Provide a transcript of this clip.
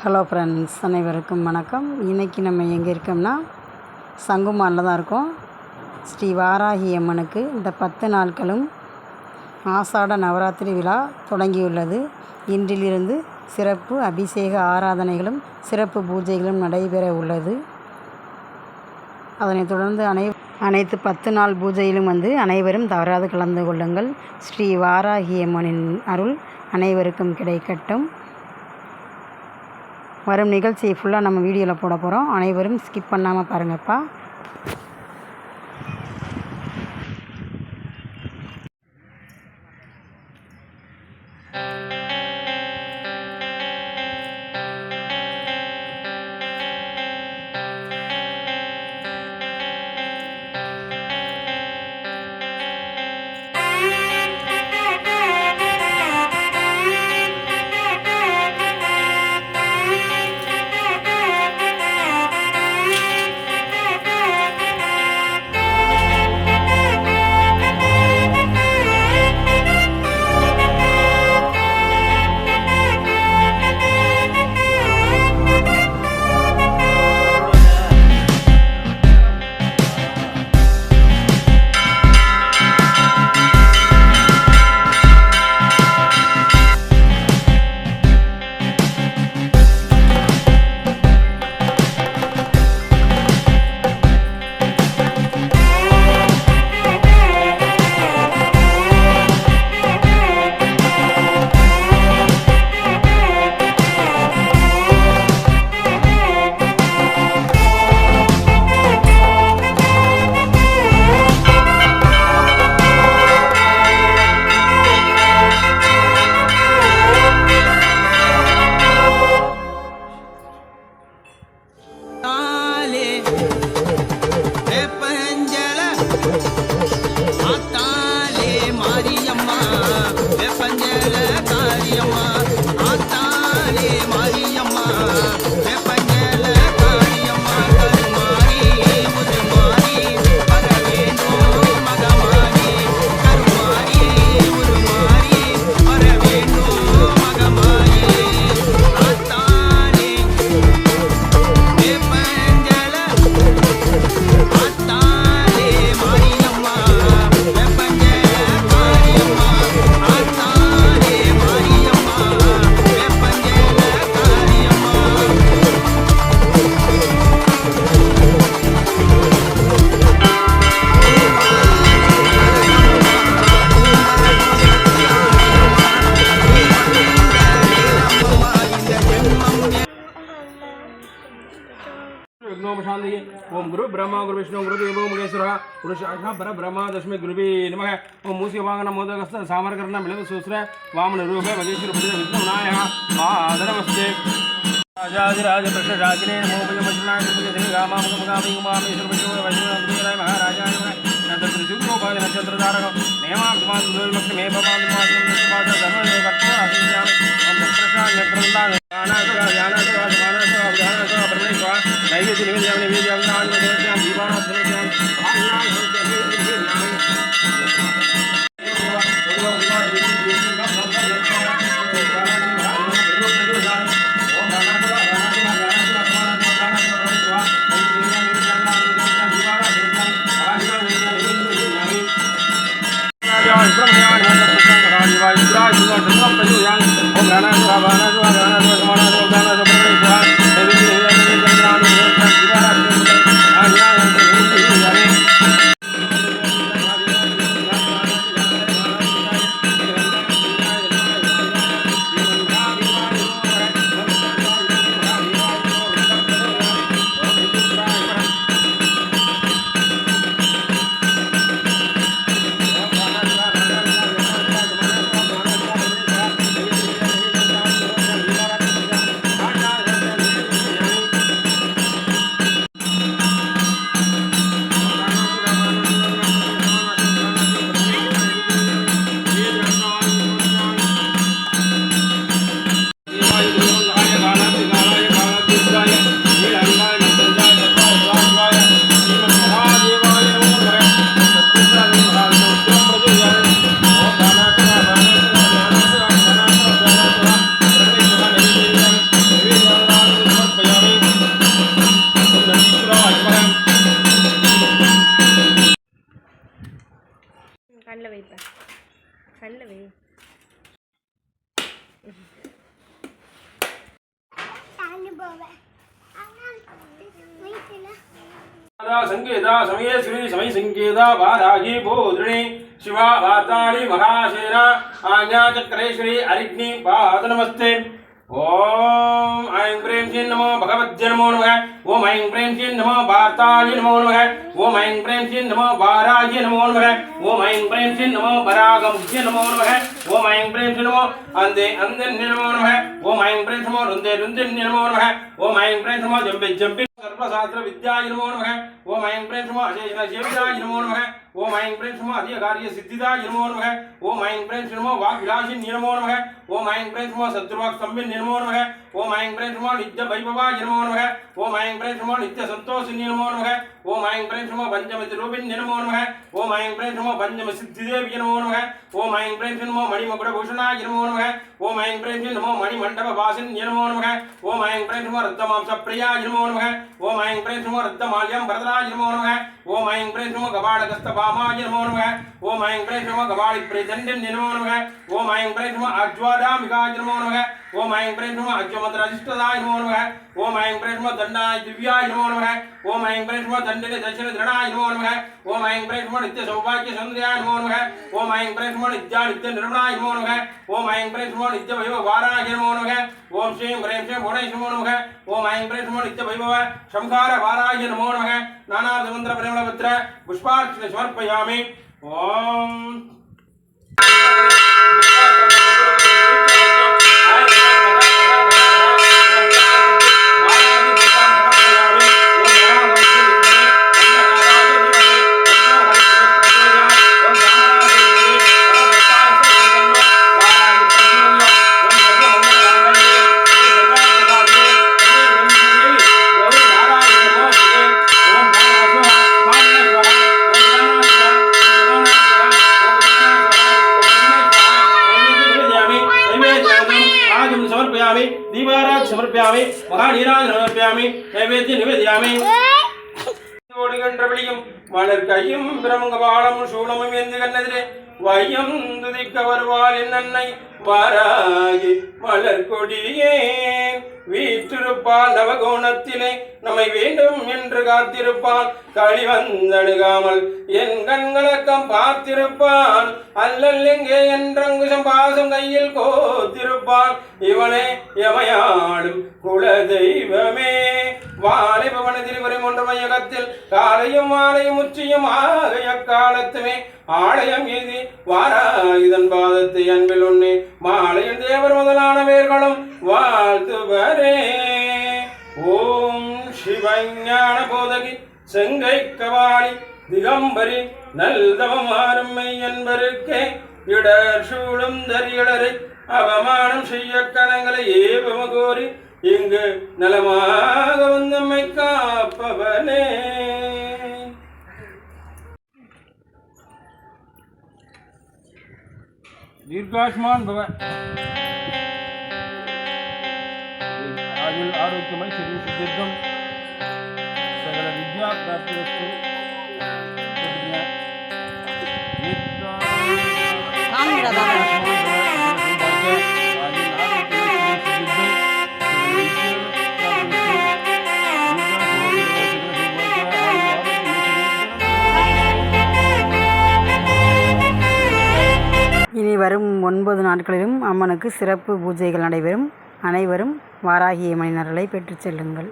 Hello friends, அனைவருக்கும் வணக்கம். இன்றைக்கி நம்ம எங்கே இருக்கோம்னா சங்குமாரில் தான் இருக்கோம். ஸ்ரீ வாராகி அம்மனுக்கு இந்த 10 நாட்களும் ஆஷாட நவராத்திரி விழா தொடங்கியுள்ளது. இன்றிலிருந்து சிறப்பு அபிஷேக ஆராதனைகளும் சிறப்பு பூஜைகளும் நடைபெற உள்ளது. அதனைத் தொடர்ந்து அனைத்து 10 நாள் பூஜையிலும் அனைவரும் தவறாது கலந்து கொள்ளுங்கள். ஸ்ரீ வாராகி அம்மனின் அருள் அனைவருக்கும் கிடைக்கட்டும். வரும் நிகழ்ச்சியை ஃபுல்லாக நம்ம வீடியோவில் போட போகிறோம். அனைவரும் ஸ்கிப் பண்ணாமல் பாருங்கப்பா. ओम गुरु ब्रह्मा गुरु विष्णु गुरु देवो महेश्वर गुरु साक्षात् परब्रह्म तस्मै गुरुवे नमः। ओम मूषिकवाहन मोदकस्थ सामरकर्ण मिलित सूत्र वामन रूप महेश्वर भद्र विष्णुनायः नमस्ते। राजाधिराज कृष्ण राजने नमो भजमजनाय श्री रामामुखमुखामि उमामेश्वर विष्णु वैष्णव महाराजाय नमः। नंतर त्रिशूलोपादि नक्षत्रधारक नेमाभिमान दुर्लक्ष्य मे भगवान मातृ पाद धर्म कर्ता आशीर्यामि। ओम दक्षिणाय नक्रंदा ज्ञानासुरा ज्ञानासुरा समानासुरा अवधानासुरा परमेश्वर नैवेद्य निवेद्यं निवेद्यं नामदेवत्यां दीवानात्मत्यां भाग्यां संकेता समय श्री समय संकेता वारागी बोधृणी शिवा वार्ताली महासेना आज्ञा चक्रेश्वरी अरिग्नि पाद नमस्ते। ओम ऐं प्रेम श्री नमो भगवद्य नमो नमः। ओम ऐं प्रेम श्री नमो वार्ताली नमो नमः। ओम ऐं प्रेम श्री नमो वारागी नमो नमः। ओम ऐं प्रेम श्री नमो वरागमुख्य नमो नमः। ओम ऐं प्रेम श्री नमो अंधे अंधन्य नमो नमः। ओम ऐं प्रेम नमो रुंदे रुंदन्य नमो नमः। ओम ऐं प्रेम नमो जंबे जंबे सर्वशास्त्र विद्याय नमो नमः। ओम ऐं प्रेम नमो अशेष शिवाय नमो नमः। ओम ऐं प्रेम नमो अधिक कार्य सिद्धिदाय नमो नमः। ओम ऐं प्रेम नमो वाग्विलासिन्य नमो नमः। ओम ऐं प्रेम नमो शत्रुवाक् स्तंभिन्य नमो नमः। ओम ऐं प्रेम नमो नित्य वैभवाय नमो नमः। ओम ऐं प्रेम नमो नित्य संतोषिन्य नमो नमः। ओम ऐं प्रेम नमो पंचमति रूपिन्य नमो नमः। ओम ऐं प्रेम नमो पंचम सिद्धिदेव्य नमो नमः। ओम ऐं प्रेम नमो मणिमकुटभूषणाय नमो नमः। ओम ऐं प्रेम नमो मणिमण्डपवासिन्य नमो नमः। ओम ऐं प्रेम नमो रत्नमांसप्रियाय नमो नमः। ओम ऐं प्रेम नमो रत्नमाल्यं वरदराय नमो नमः। ओम ऐं प्रेम नमो कपालकस्तभामाय नमो नमः। ओम ऐं प्रेम नमो कपालिप्रेदण्ड्यं नमो नमः। ओम ऐं प्रेम नमो अज्वादामिकाय नमो नमः। ओम ऐं प्रेम नमो अज्वमन्त्राधिष्ठदाय नमो नमः। ओम ऐं प्रेम नमो दण्डाय दिव्याय नमो नमः। ओम ऐं प्रेम नमो दण्डिने दर्शन दृढाय नमो नमः। ओम ऐं प्रेम नमो नित्य सौभाग्य सौन्दर्याय नमो नमः। ओम ऐं प्रेम नमो नित्या नित्य निर्मलाय नमो नमः। ओम ऐं प्रेम नमो नित्य वैभव वाराय नमो नमः। ओम श्रीं ह्रीं श्रीं गणेश नमो नमः। ओम ऐं प्रेम नमो नित्य वैभव शंखार वाराय नमो नमः। नानासमुद्र परिमलपत्र पुष्पार्चने समर्पयामि। ओम समर्पयामि। दीपाराधन समर्पयामि। महानीराजन समर्पयामि। नैवेद्य निवेदयामि। ஓடுகின்றபடியும் மலர் கையும் பிரமங்கபாலம் சூளமும் எந்த கண்ணதிலே வையம் துதிக்க வருவாள் என் அன்னை வாராகி மலர் கொடியே வீற்றிருப்பால் நவகோணத்திலே நம்மை வேண்டும் என்று காத்திருப்பான் களி வந்தணுகாமல் என் கண்களக்கம் பார்த்திருப்பான் அல்லல் எங்கே என்றங்குசம் பாசம் கையில் கோத்திருப்பான் இவனே எமையாடும் குல தெய்வமே வாழை பவனத்தில் வரும் ஒன்று மையகத்தில் காலையும் மாலையும் உச்சியும் ஆகைய காலத்துமே ஆலயம் எய்தி வாராயுதன் பாதத்தை அன்பில் உன்னே மாலையும் தேவர் முதலான வேர்களும் வாழ்த்துவரே. ஓம் சிவஞான போதகி செங்கை கவாலி திகம்பரி நல்தவம் ஆறுமை என்பருக்கே இடர் சூழும் தரியடரை அவமானம் செய்ய கணங்களை ஏவம கோரி இங்கு நலமாக வந்தம்மை காப்பவனே. दीर्घायुष्मान भव आयुल आरोग्यमय शरीर दीर्घम सकल विद्या प्राप्तिरस्तु இனி வரும் 9 நாட்களிலும் அம்மனுக்கு சிறப்பு பூஜைகள் நடைபெறும். அனைவரும் வாராகி அம்மனின் அருளை பெற்றுச் செல்லுங்கள்.